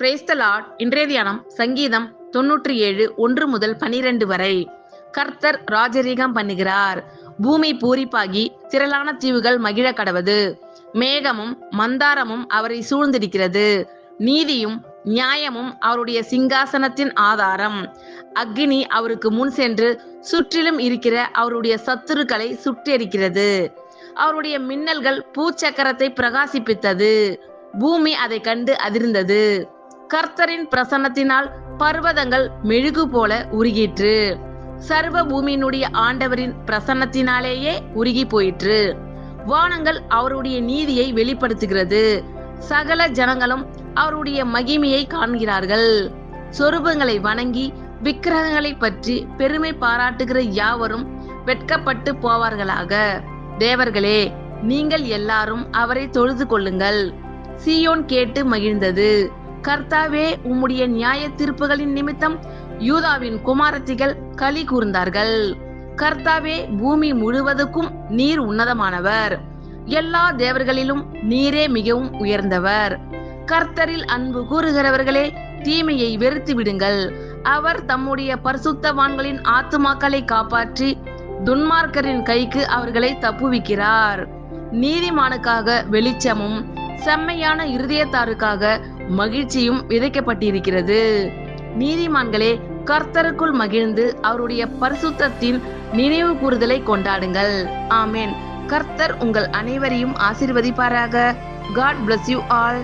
Praise the Lord. இன்றைய தியானம் சங்கீதம் 97 1 முதல் 12 வரை. கர்த்தர் ராஜரீகம் பண்ணுகிறார். பூமி பூரிப்பாகி திரளான தீவுகள் மகிழ கடவது. மேகமும் மந்தாரமும் அவரை சூழ்ந்திருக்கிறது. நீதியும் நியாயமும் அவருடைய சிங்காசனத்தின் ஆதாரம். அக்கினி அவருக்கு முன் சென்று சுற்றிலும் இருக்கிற அவருடைய சத்துருக்களை சுட்டெரிக்கிறது. அவருடைய மின்னல்கள் பூச்சக்கரத்தை பிரகாசிப்பித்தது. பூமி அதை கண்டு அதிர்ந்தது. கர்த்தரின் பிரசன்னத்தினால் பர்வதங்கள் மெழுகு போல உருகிற்று. சர்வ பூமியினுடைய ஆண்டவரின் பிரசன்னத்தினாலேயே உருகி போயிற்று. வானங்கள் அவருடைய நீதியை வெளிப்படுத்துகிறது. சகல ஜனங்களும் அவருடைய மகிமையை காண்கிறார்கள். சொரூபங்களை வணங்கி விக்கிரகங்களை பற்றி பெருமை பாராட்டுகிற யாவரும் வெட்கப்பட்டு போவார்களாக. தேவர்களே, நீங்கள் எல்லாரும் அவரை தொழுது கொள்ளுங்கள். சீயோன் கேட்டு மகிழ்ந்தது. கர்த்தாவே, உம்முடைய நியாய தீர்ப்புகளின் நிமித்தம் யூதாவின் குமாரத்திகள் களி கூர்ந்தார்கள். கர்த்தாவே, பூமி முழுவதுக்கும் நீர் உன்னதமானவர். எல்லா தேவர்களிலும் நீரே மிகவும் உயர்ந்தவர். கர்த்தரில் அன்பு கூறுகிறவர்களே, தீமையை வெறுத்து விடுங்கள். அவர் தம்முடைய பரிசுத்தவான்களின் ஆத்துமாக்களை காப்பாற்றி துன்மார்க்கரின் கைக்கு அவர்களை தப்புவிக்கிறார். நீதிமானுக்காக வெளிச்சமும் செம்மையான இருதயத்தாருக்காக மகிழ்ச்சியும் விதைக்கப்பட்டிருக்கிறது. நீதிமான்களே, கர்த்தருக்குள் மகிழ்ந்து அவருடைய பரிசுத்தத்தின் நினைவு கூறுதலை கொண்டாடுங்கள். ஆமென். கர்த்தர் உங்கள் அனைவரையும் ஆசீர்வதிப்பாராக. God bless you all.